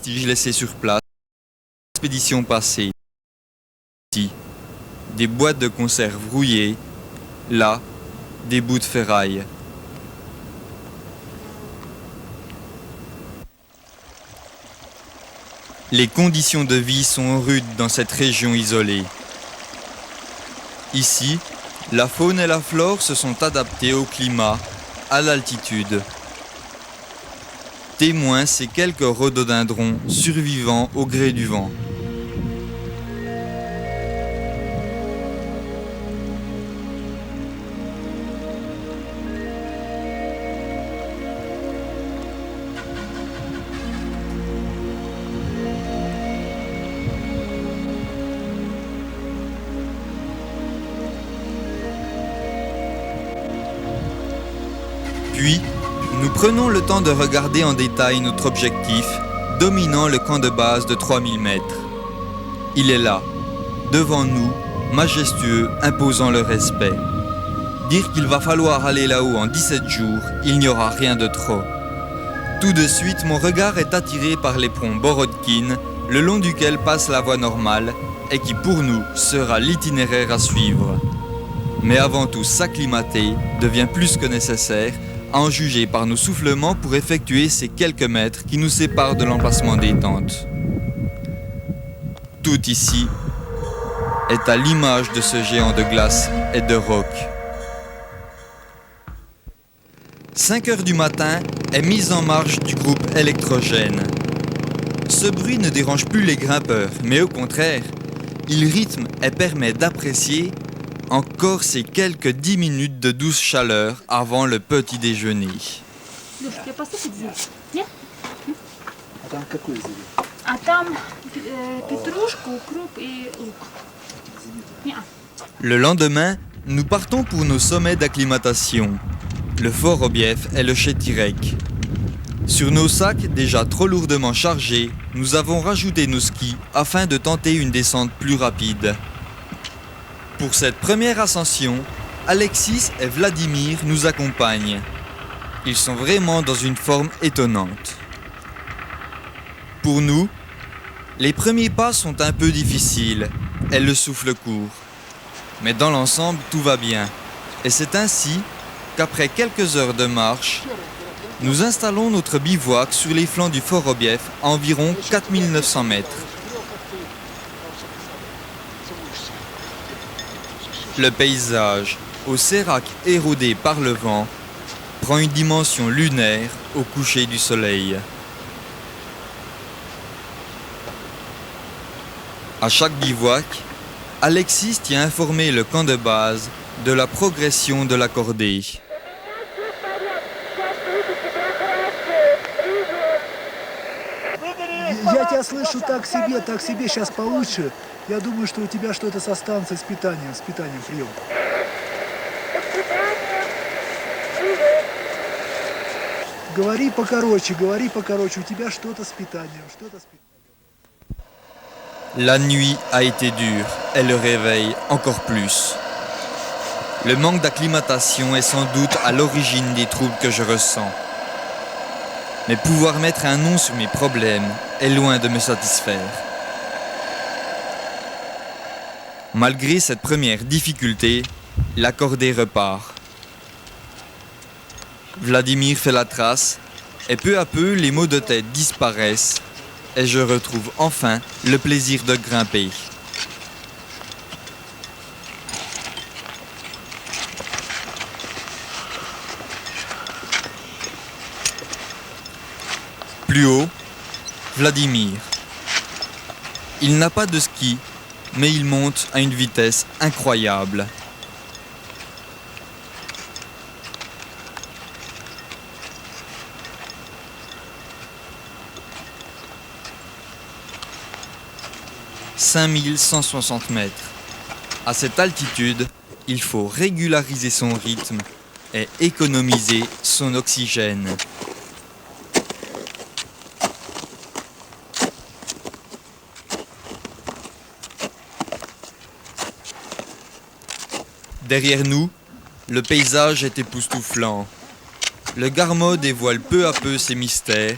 vestiges laissés sur place, expédition passée. Ici, des boîtes de conserve rouillées, là, des bouts de ferraille. Les conditions de vie sont rudes dans cette région isolée. Ici, la faune et la flore se sont adaptées au climat, à l'altitude. Témoins ces quelques rhododendrons survivants au gré du vent. Puis, nous prenons le temps de regarder en détail notre objectif, dominant le camp de base de 3000 mètres. Il est là, devant nous, majestueux, imposant le respect. Dire qu'il va falloir aller là-haut en 17 jours, il n'y aura rien de trop. Tout de suite, mon regard est attiré par les ponts Borodkin, le long duquel passe la voie normale, et qui pour nous sera l'itinéraire à suivre. Mais avant tout, s'acclimater devient plus que nécessaire, à en juger par nos soufflements pour effectuer ces quelques mètres qui nous séparent de l'emplacement des tentes. Tout ici est à l'image de ce géant de glace et de roc. 5 heures du matin est mise en marche du groupe électrogène. Ce bruit ne dérange plus les grimpeurs, mais au contraire, il rythme et permet d'apprécier encore ces quelques 10 minutes de douce chaleur avant le petit déjeuner. Le lendemain, nous partons pour nos sommets d'acclimatation, le Fort Obief et le Chetirek. Sur nos sacs déjà trop lourdement chargés, nous avons rajouté nos skis afin de tenter une descente plus rapide. Pour cette première ascension, Alexis et Vladimir nous accompagnent. Ils sont vraiment dans une forme étonnante. Pour nous, les premiers pas sont un peu difficiles et le souffle court. Mais dans l'ensemble, tout va bien. Et c'est ainsi qu'après quelques heures de marche, nous installons notre bivouac sur les flancs du Fort Obief à environ 4900 mètres. Le paysage, au sérac érodé par le vent, prend une dimension lunaire au coucher du soleil. À chaque bivouac, Alexis tient à informer le camp de base de la progression de la cordée. Я тебя слышу так себе, сейчас получше. Я думаю, что у тебя что-то со станцией с питанием прием. Говори покороче, у тебя что-то с питанием, La nuit a été dure et le réveil encore plus. Le manque d'acclimatation est sans doute à l'origine des troubles que je ressens. Mais pouvoir mettre un nom sur mes problèmes est loin de me satisfaire. Malgré cette première difficulté, la cordée repart. Vladimir fait la trace et peu à peu les maux de tête disparaissent et je retrouve enfin le plaisir de grimper. Plus haut, Vladimir. Il n'a pas de ski, mais il monte à une vitesse incroyable. « 5160 mètres. À cette altitude, il faut régulariser son rythme et économiser son oxygène. Derrière nous, le paysage est époustouflant. Le Garmo dévoile peu à peu ses mystères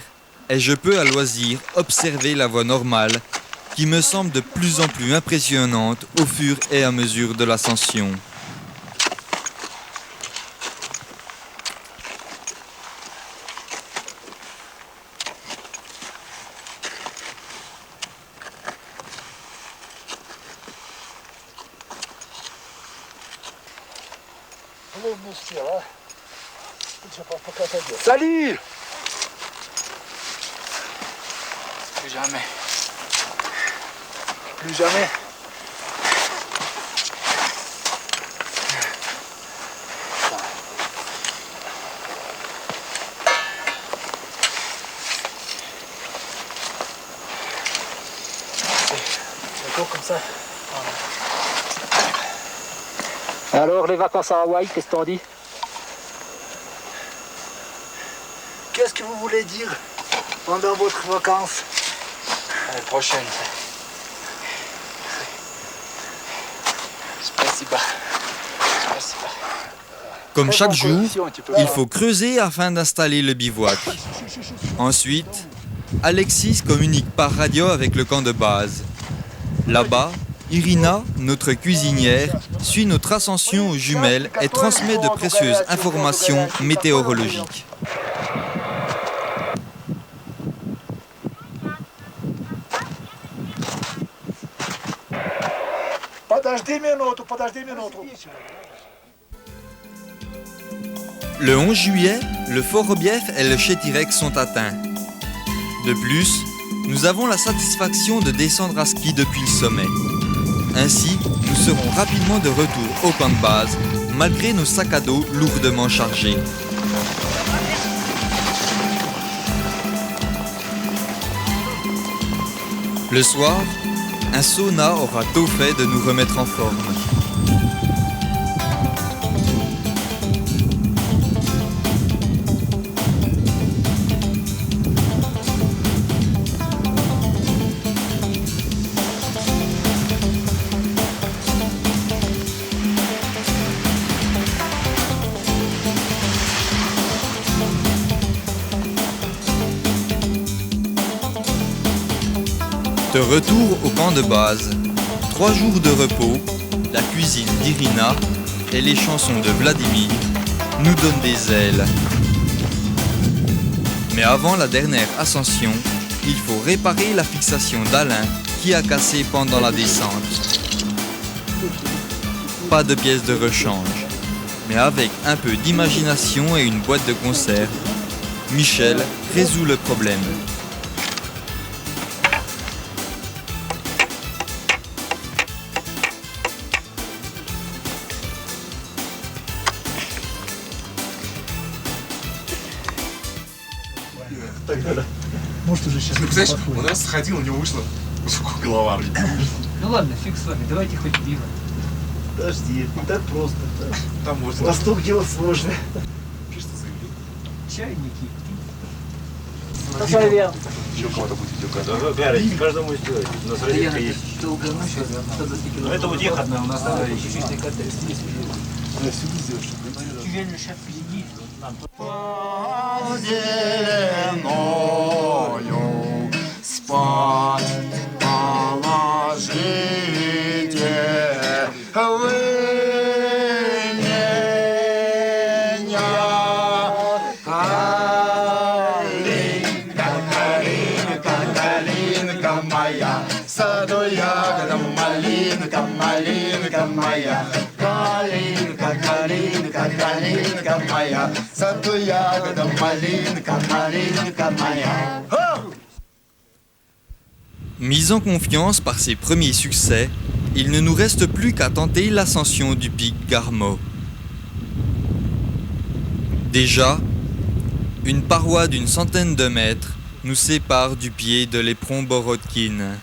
et je peux à loisir observer la voie normale qui me semble de plus en plus impressionnante au fur et à mesure de l'ascension. Salut! Plus jamais. Plus jamais. C'est comme ça. Alors, les vacances à Hawaï, qu'est-ce que t'en dis? Qu'est-ce que vous voulez dire pendant votre vacances? L'année prochaine. Спасибо. Спасибо. Comme chaque jour, il faut creuser afin d'installer le bivouac. Ensuite, Alexis communique par radio avec le camp de base. Là-bas, Irina, notre cuisinière, suit notre ascension aux jumelles et transmet de précieuses informations météorologiques. Подожди минуту. Le 11 juillet, le Fort Robief et le Chétirec sont atteints. De plus, nous avons la satisfaction de descendre à ski depuis le sommet. Ainsi, nous serons rapidement de retour au camp de base, malgré nos sacs à dos lourdement chargés. Le soir, un sauna aura tôt fait de nous remettre en forme. De retour au camp de base, 3 jours de repos, la cuisine d'Irina et les chansons de Vladimir nous donnent des ailes. Mais avant la dernière ascension, il faut réparer la fixation d'Alain qui a cassé pendant la descente. Pas de pièces de rechange, mais avec un peu d'imagination et une boîte de conserve, Michel résout le problème. Может уже сейчас. Представляешь, у нас сходил, у него вышло голова. Ну ладно, фиг с вами, давайте хоть пиво. Подожди, это не так просто. Там можно. Восток дело сложное. Пишется заявление. Чайники. Поздравляю. Еще у кого-то будет видеокадр. Каждому стоит. У нас розетка есть. Долго ночью, Ну это у тех одна, у нас чуть-чуть коттедж. Я сюда сделаю, чтобы... Чувельный шеф сидит. Зеленою спать положите вы меня. Калинка, калинка, калинка моя, в саду ягода малинка, малинка моя. Калинка, калинка, калинка моя, в саду ягода малинка, малинка моя. Mis en confiance par ses premiers succès, il ne nous reste plus qu'à tenter l'ascension du pic Garmo. Déjà, une paroi d'une centaine de mètres nous sépare du pied de l'éperon Borodkin.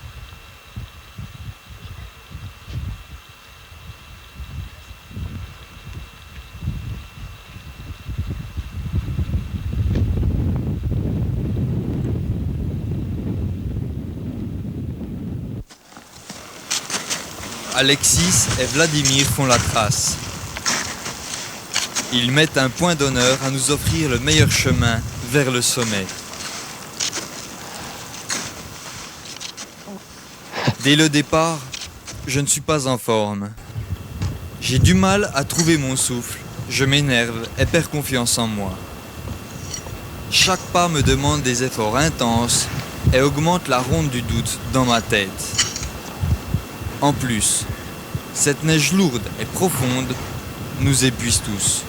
Alexis et Vladimir font la trace. Ils mettent un point d'honneur à nous offrir le meilleur chemin vers le sommet. Dès le départ, je ne suis pas en forme. J'ai du mal à trouver mon souffle, je m'énerve et perds confiance en moi. Chaque pas me demande des efforts intenses et augmente la ronde du doute dans ma tête. En plus, cette neige lourde et profonde nous épuise tous.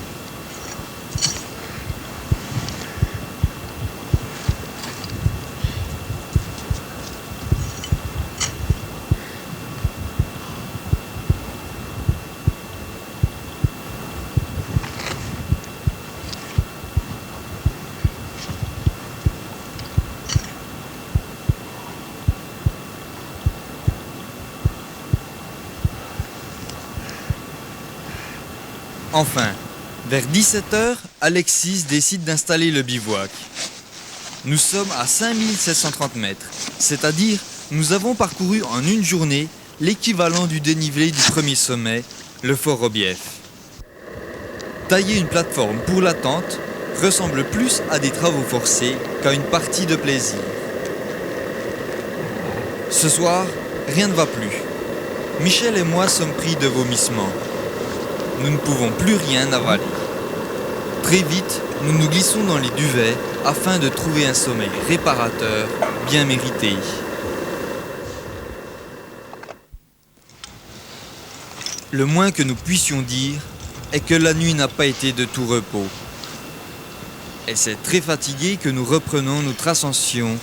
Enfin, vers 17h, Alexis décide d'installer le bivouac. Nous sommes à 5730 mètres, c'est-à-dire nous avons parcouru en une journée l'équivalent du dénivelé du premier sommet, le Fort Robief. Tailler une plateforme pour la tente ressemble plus à des travaux forcés qu'à une partie de plaisir. Ce soir, rien ne va plus. Michel et moi sommes pris de vomissements. Nous ne pouvons plus rien avaler. Très vite, nous nous glissons dans les duvets afin de trouver un sommeil réparateur bien mérité. Le moins que nous puissions dire est que la nuit n'a pas été de tout repos. Et c'est très fatigué que nous reprenons notre ascension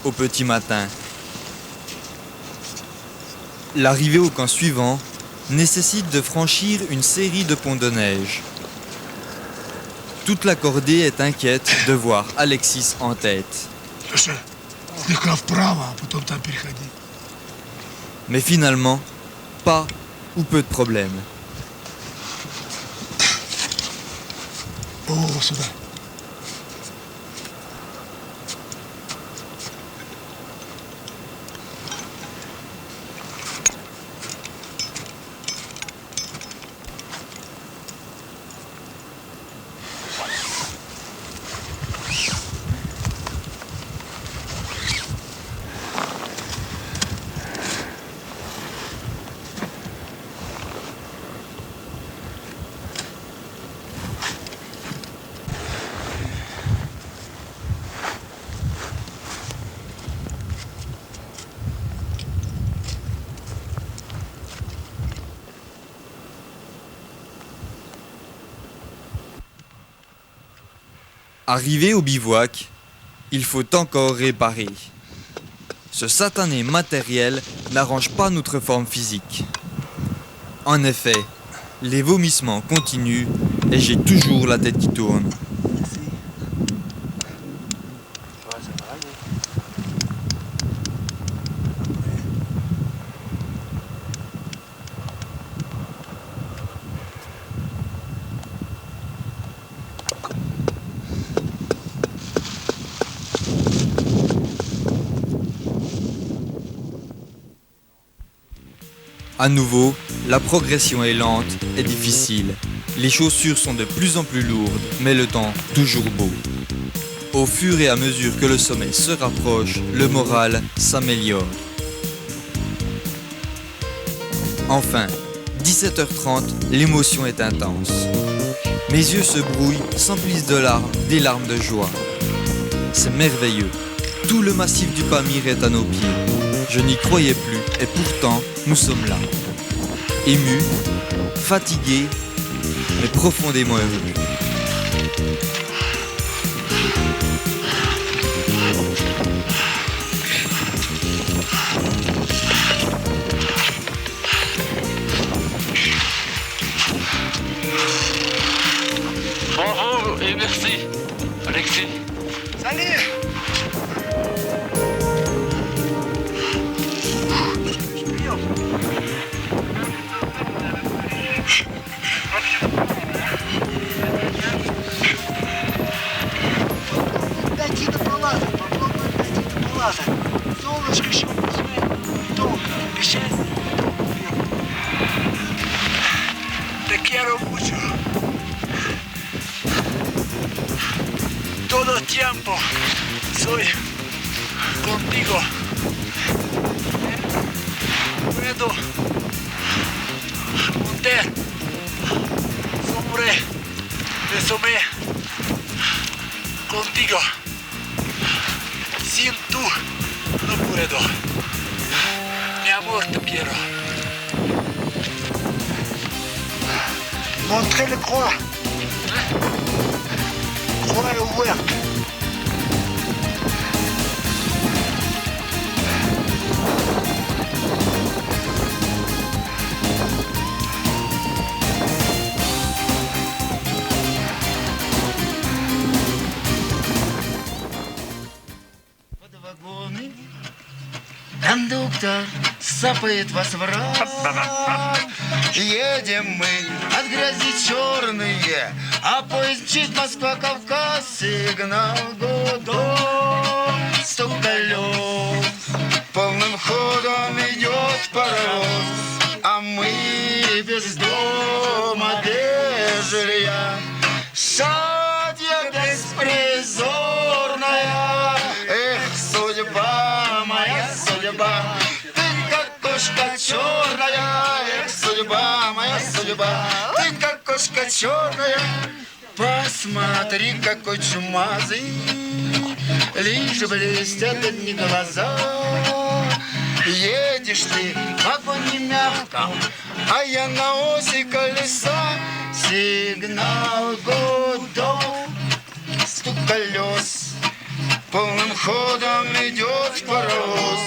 au petit matin. L'arrivée au camp suivant nécessite de franchir une série de ponts de neige. Toute la cordée est inquiète de voir Alexis en tête. Mais finalement, pas ou peu de problèmes. Arrivé au bivouac, il faut encore réparer. Ce satané matériel n'arrange pas notre forme physique. En effet, les vomissements continuent et j'ai toujours la tête qui tourne. À nouveau, la progression est lente et difficile. Les chaussures sont de plus en plus lourdes, mais le temps toujours beau. Au fur et à mesure que le sommet se rapproche, le moral s'améliore. Enfin, 17h30, l'émotion est intense. Mes yeux se brouillent, s'emplissent de larmes, des larmes de joie. C'est merveilleux. Tout le massif du Pamir est à nos pieds. Je n'y croyais plus et pourtant nous sommes là. Émus, fatigués, mais profondément heureux. Bravo et merci, Alexis. Salut! Дойти до палаты, попробуем дойти до палаты. Солнышко еще долго, обещает. Te quiero mucho. Todo el tiempo soy contigo. puedo montar sobre el sommet contigo. Sin tú no puedo. Mi amor, te quiero. Montrez le croix. Croix ouverte. Кондуктор сапает вас в рот. Едем мы от грязи черные, а поезд мчит Москва-Кавказ. Сигнал гудок, стук колес, полным ходом идет паровоз, а мы без дома, без жилья. Шатья беспризорная, эх, судьба моя, судьба, ты как кошка черная, эх, судьба моя, судьба, ты как кошка черная. Посмотри, какой чумазый, лишь блестят одни глаза. Едешь ты в вагоне мягком, а я на оси колеса. Сигнал гудок, стук колес, полным ходом идет паровоз,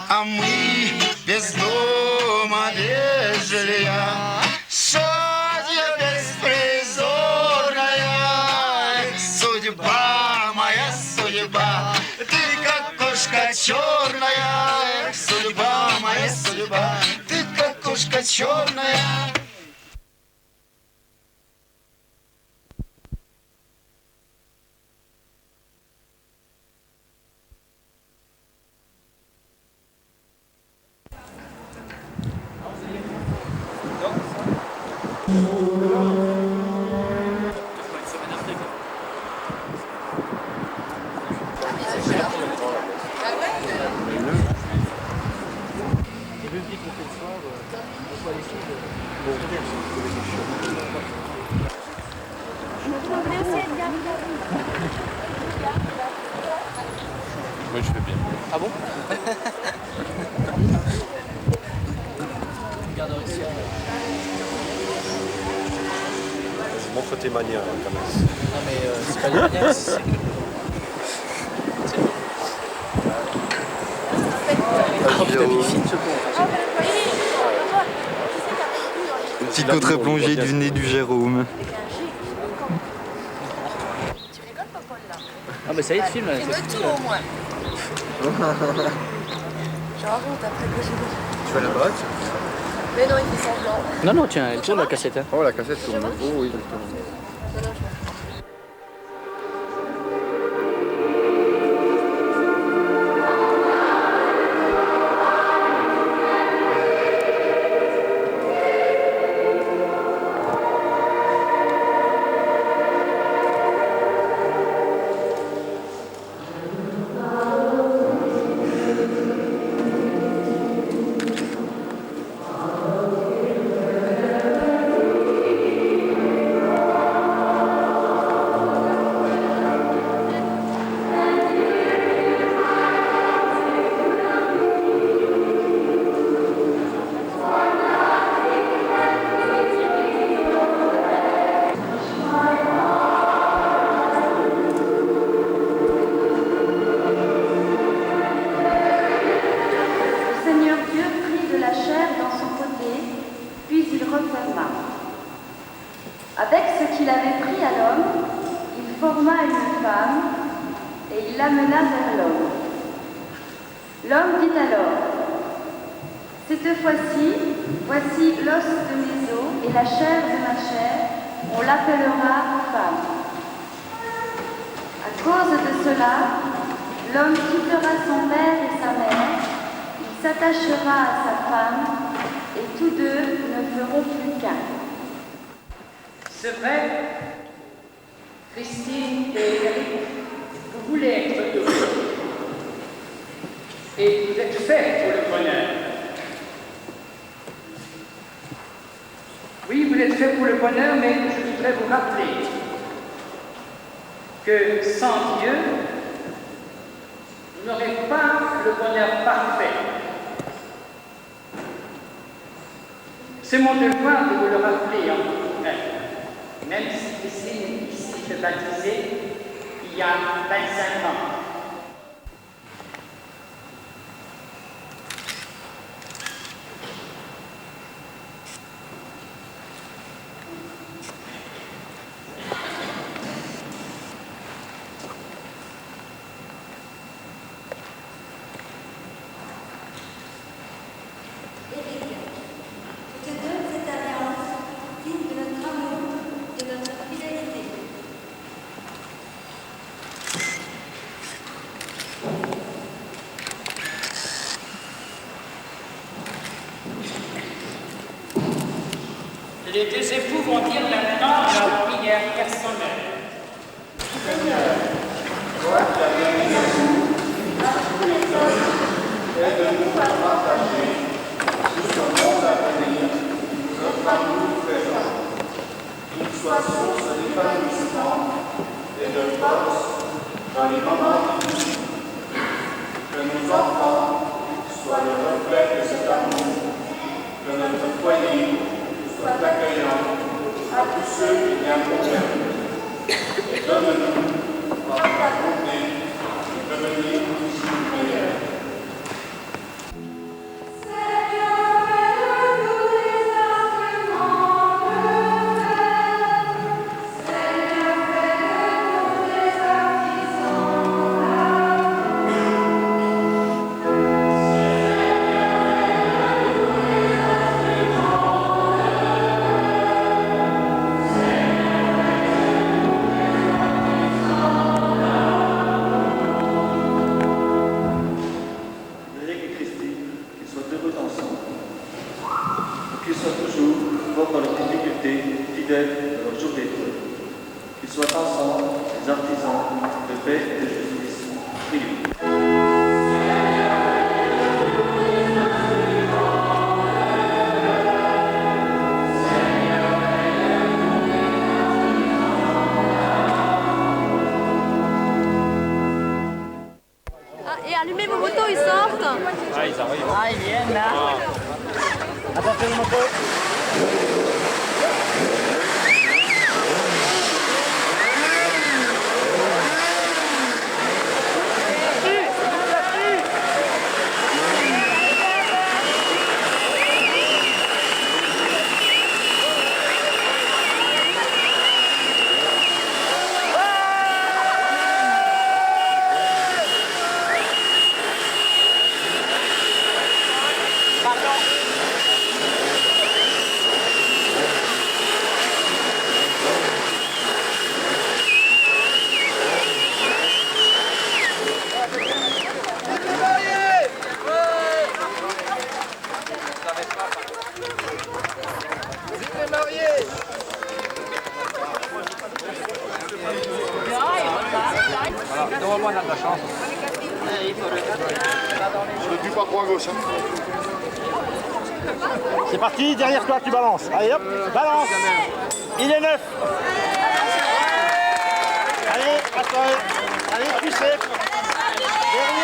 а мы без дома, без жилья. Шатья беспризорная, судьба моя, судьба, ты как кошка черная, судьба моя, судьба, ты как кошка черная. Moi, je fais bien. Ah bon? Montre tes manières quand même. Non mais c'est pas les manières, c'est... Petit contre-plongée du nez du Jérôme. Tu rigoles, papa, là? Ah bah ça y est, tu filmes là. Fais-moi le tour au moins. Genre, après que j'ai... Tu vas là-bas, Mais non, il fait semblant. Non, non, tiens, elle tourne la cassette. Hein. Oh, la cassette tourne. Oh oui, elle tourne. Non, non, je m'en fous. Avec ce qu'il avait pris à l'homme, il forma une femme et il l'amena vers l'homme. L'homme dit alors, cette fois-ci, voici l'os de mes os et la chair de ma chair, on l'appellera femme. À cause de cela, l'homme quittera son père et sa mère, il s'attachera à sa femme, et tous deux ne feront plus qu'un. C'est vrai, Christine et Eric, vous voulez être heureux. Et vous êtes faits pour le bonheur. pour le bonheur, mais je voudrais vous rappeler que sans Dieu, vous n'aurez pas le bonheur parfait. C'est mon devoir de vous le rappeler en vous, même si ici je suis baptisé il y a 25 ans. Les deux époux vont dire maintenant leur prière personnelle. Seigneur, toi qui as donné à tous les hommes, aide-nous à partager sous ce monde à venir notre amour fervent, qu'il soit source d'épanouissement et de force dans les moments difficiles. Que nos enfants soient le reflet de cet amour, que notre foyer soit accueillant à tous ceux qui viendront vers nous. Et donne-nous, par ta bonté, de devenir toujours meilleurs. Et allumez vos motos, ils sortent. Ah, ils arrivent. Ah, ils viennent là. Attention, le moto. Normalement, on a de la chance. Je ne pas trop à gauche. C'est parti, derrière toi, tu balances. Allez hop, balance. Il est neuf. Allez, à toi. Allez, poussez. Derrière.